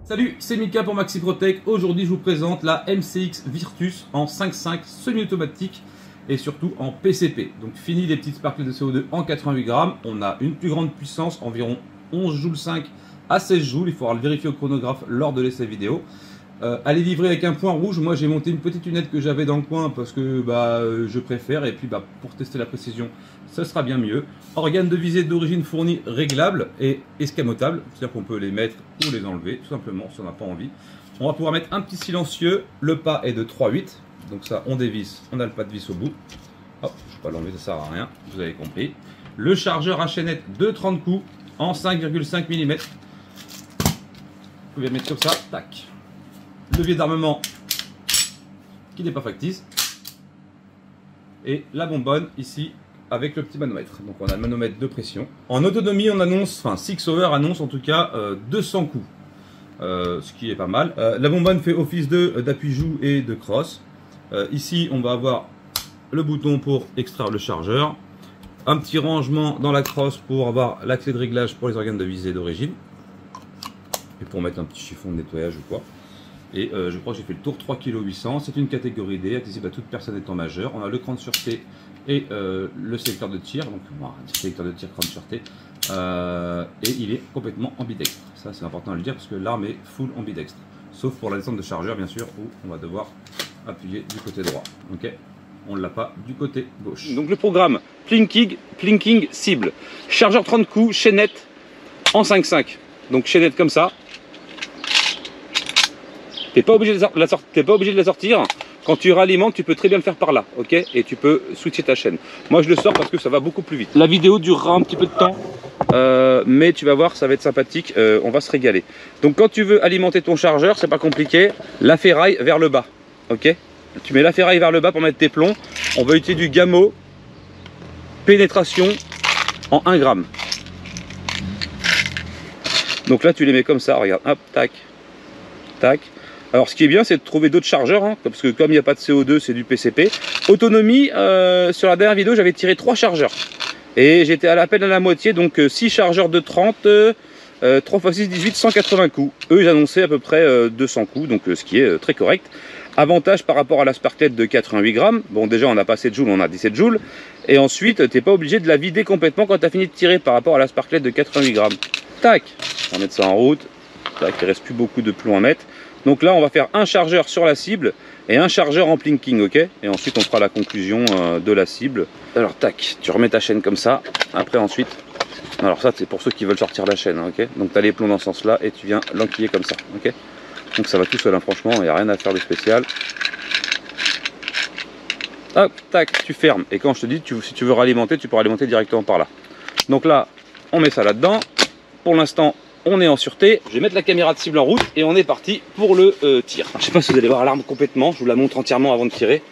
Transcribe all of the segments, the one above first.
Salut, c'est Mika pour MaxiProtec. Aujourd'hui, je vous présente la MCX Virtus en 5.5 semi-automatique et surtout en PCP. Donc fini les petites sparkles de CO2 en 88 grammes. On a une plus grande puissance, environ 11 joules 5 à 16 joules. Il faudra le vérifier au chronographe lors de l'essai vidéo. Elle est livrée avec un point rouge. Moi, j'ai monté une petite lunette que j'avais dans le coin parce que je préfère. Et puis pour tester la précision, ça sera bien mieux. Organes de visée d'origine fournis réglables et escamotables. C'est-à-dire qu'on peut les mettre ou les enlever, tout simplement, si on n'a pas envie. On va pouvoir mettre un petit silencieux. Le pas est de 3,8. Donc ça, on dévisse. On a le pas de vis au bout. Hop, je ne vais pas l'enlever, ça sert à rien. Vous avez compris. Le chargeur à chaînette de 30 coups en 5,5 mm. Vous pouvez le mettre comme ça. Tac. Levier d'armement qui n'est pas factice et la bonbonne ici avec le petit manomètre. Donc on a le manomètre de pression. En autonomie on annonce, enfin Six Over annonce en tout cas 200 coups, ce qui est pas mal. La bonbonne fait office d'appui-joue et de crosse. Ici on va avoir le bouton pour extraire le chargeur, un petit rangement dans la crosse pour avoir la clé de réglage pour les organes de visée d'origine et pour mettre un petit chiffon de nettoyage ou quoi. Et je crois que j'ai fait le tour 3,8 kg. C'est une catégorie D, accessible à toute personne étant majeure. On a le cran de sûreté et le sélecteur de tir. Donc, sélecteur de tir, cran de sûreté. Et il est complètement ambidextre. Ça, c'est important à le dire parce que l'arme est full ambidextre. Sauf pour la descente de chargeur, bien sûr, où on va devoir appuyer du côté droit. Ok, on ne l'a pas du côté gauche. Donc, le programme Plinking cible. Chargeur 30 coups, chaînette en 5.5. Donc, chaînette comme ça. T'es pas obligé de la sortir. Quand tu ralimentes, tu peux très bien le faire par là, ok? Et tu peux switcher ta chaîne. Moi, je le sors parce que ça va beaucoup plus vite. La vidéo durera un petit peu de temps, mais tu vas voir, ça va être sympathique. On va se régaler. Donc, quand tu veux alimenter ton chargeur, c'est pas compliqué. La ferraille vers le bas, ok? Tu mets la ferraille vers le bas pour mettre tes plombs. On va utiliser du Gamo pénétration en 1 gramme. Donc là, tu les mets comme ça. Regarde, hop, tac, tac. Alors ce qui est bien, c'est de trouver d'autres chargeurs, hein, parce que comme il n'y a pas de CO2, c'est du PCP. Autonomie, sur la dernière vidéo, j'avais tiré 3 chargeurs. Et j'étais à peine à la moitié, donc 6 chargeurs de 30, 3 x 6, 18, 180 coups. Eux, ils annonçaient à peu près 200 coups, donc ce qui est très correct. Avantage par rapport à la sparklette de 88 grammes. Bon, déjà, on n'a pas 7 joules, on a 17 joules. Et ensuite, tu n'es pas obligé de la vider complètement quand tu as fini de tirer par rapport à la sparklette de 88 grammes. Tac, on va mettre ça en route. Tac, il ne reste plus beaucoup de plomb à mettre. Donc là, on va faire un chargeur sur la cible et un chargeur en plinking, ok? Et ensuite, on fera la conclusion de la cible. Alors, tac, tu remets ta chaîne comme ça. Après, ensuite, alors ça, c'est pour ceux qui veulent sortir la chaîne, ok? Donc, tu as les plombs dans ce sens-là et tu viens l'enquiller comme ça, ok? Donc, ça va tout seul, hein, franchement, il n'y a rien à faire de spécial. Hop, tac, tu fermes. Et quand je te dis, si tu veux ralimenter, tu peux ralimenter directement par là. Donc là, on met ça là-dedans. Pour l'instant, on est en sûreté. Je vais mettre la caméra de cible en route et on est parti pour le tir. Alors, je sais pas si vous allez voir l'arme complètement, je vous la montre entièrement avant de tirer.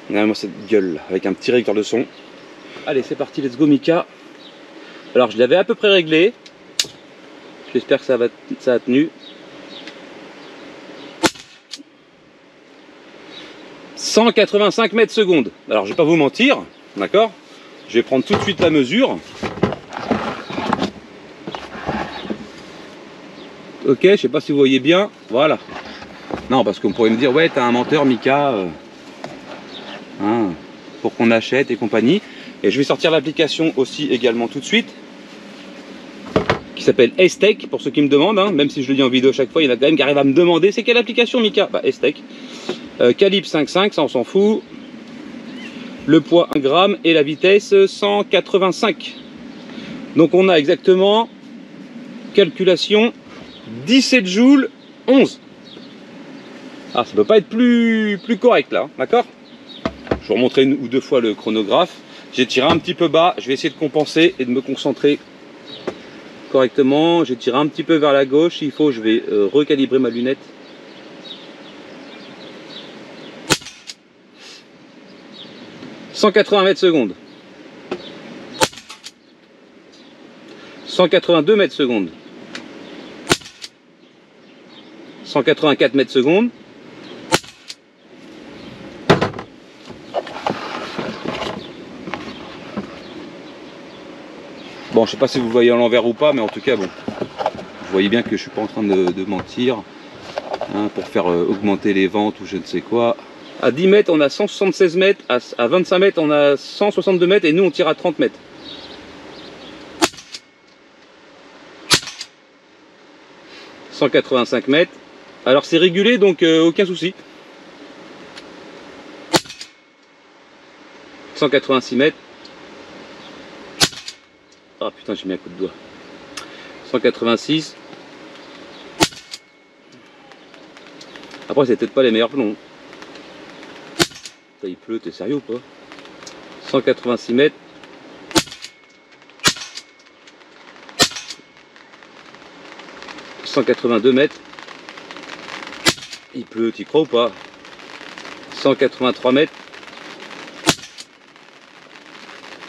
Regardez-moi cette gueule là, avec un petit réducteur de son. Allez, c'est parti, let's go Mika. Alors je l'avais à peu près réglé. J'espère que ça a tenu. « 185 mètres secondes. Alors je vais pas vous mentir, d'accord? Je vais prendre tout de suite la mesure. Ok, je sais pas si vous voyez bien, voilà. Non, parce qu'on pourrait me dire, ouais, t'as un menteur, Mika, hein, pour qu'on achète et compagnie. Et je vais sortir l'application aussi également tout de suite, qui s'appelle Estech, pour ceux qui me demandent, hein, même si je le dis en vidéo chaque fois, il y en a quand même qui arrivent à me demander, c'est quelle application, Mika? Bah, Estech. Calibre 5.5, ça on s'en fout. Le poids 1 gramme et la vitesse 185. Donc on a exactement, calculation, 17 joules 11. Ah, ça peut pas être plus correct là, d'accord? Je vous remontrerai une ou deux fois le chronographe. J'ai tiré un petit peu bas, je vais essayer de compenser et de me concentrer correctement. J'ai tiré un petit peu vers la gauche, s'il faut je vais recalibrer ma lunette. « 180 mètres secondes. 182 mètres secondes. 184 mètres secondes. Bon, je sais pas si vous voyez à l'envers ou pas, mais en tout cas, bon. Vous voyez bien que je suis pas en train de mentir, hein, pour faire augmenter les ventes ou je ne sais quoi. À 10 mètres on a 176 mètres, à 25 mètres on a 162 mètres et nous on tire à 30 mètres. « 185 mètres. Alors c'est régulé donc aucun souci. 186 mètres. Ah putain, j'ai mis un coup de doigt. 186. Après c'est peut-être pas les meilleurs plombs. Il pleut, t'es sérieux ou pas? 186 mètres. 182 mètres. Il pleut, t'y crois ou pas? 183 mètres.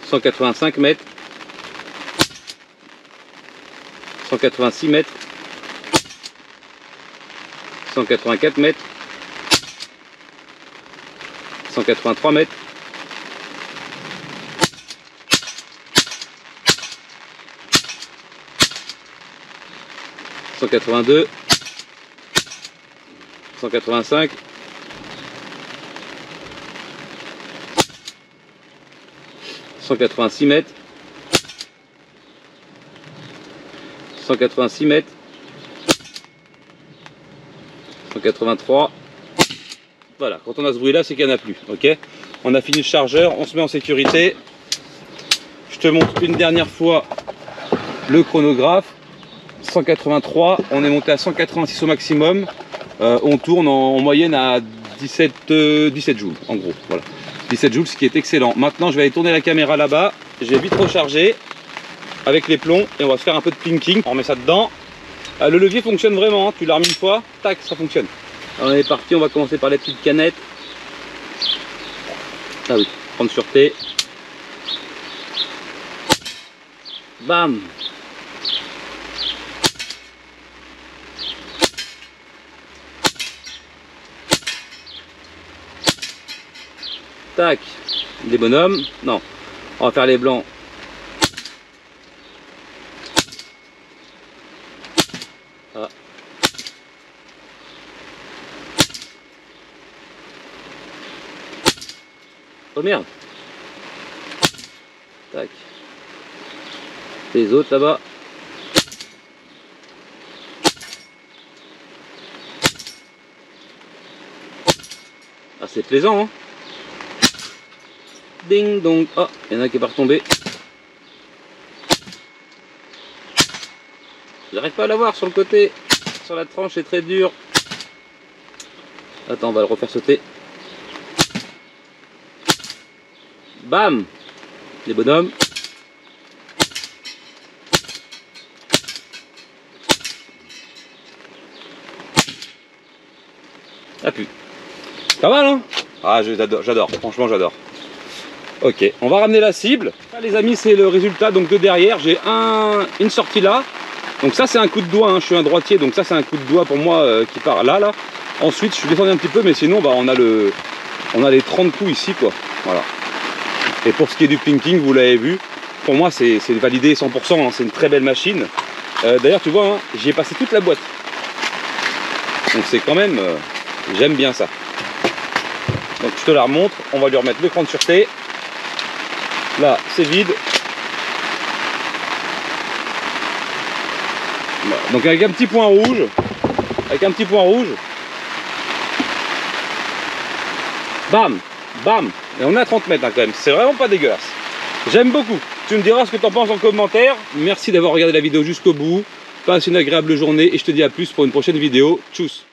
185 mètres. 186 mètres. 184 mètres. 183 mètres. 182. 185. 186 mètres. 186 mètres. 183. Voilà, quand on a ce bruit là c'est qu'il n'y en a plus. Ok, on a fini le chargeur, on se met en sécurité. Je te montre une dernière fois le chronographe. 183, on est monté à 186 au maximum. On tourne en moyenne à 17 joules en gros. Voilà, 17 joules, ce qui est excellent. Maintenant je vais aller tourner la caméra là-bas. J'ai vite rechargé avec les plombs et on va se faire un peu de plinking. On met ça dedans. Le levier fonctionne vraiment, hein. Tu l'as remis une fois, tac, ça fonctionne. Alors on est parti, on va commencer par les petites canettes. Ah oui, prendre sûreté. Bam. Tac. Des bonhommes. Non, on va faire les blancs. Ah. Oh merde. Tac. Les autres là-bas. Ah c'est plaisant hein. Ding dong. Oh, il y en a qui est pas retombé. J'arrive pas à l'avoir sur le côté. Sur la tranche c'est très dur. Attends, on va le refaire sauter. Bam. Les bonhommes. Ah pu. Pas mal hein. Ah j'adore, franchement j'adore. Ok, on va ramener la cible. Là, les amis, c'est le résultat donc de derrière. J'ai une sortie là. Donc ça c'est un coup de doigt, hein. Je suis un droitier, donc ça c'est un coup de doigt pour moi qui part là. Ensuite je suis descendu un petit peu, mais sinon bah, on a les 30 coups ici quoi. Voilà. Et pour ce qui est du plinking, vous l'avez vu, pour moi c'est validé 100%, hein. C'est une très belle machine. D'ailleurs tu vois, hein, j'y ai passé toute la boîte. Donc c'est quand même, j'aime bien ça. Donc je te la remontre, on va lui remettre le cran de sûreté. Là c'est vide. Voilà. Donc avec un petit point rouge, bam, bam, et on est à 30 mètres hein, quand même, c'est vraiment pas dégueulasse. J'aime beaucoup. Tu me diras ce que tu en penses en commentaire. Merci d'avoir regardé la vidéo jusqu'au bout. Passe une agréable journée et je te dis à plus pour une prochaine vidéo. Tchuss.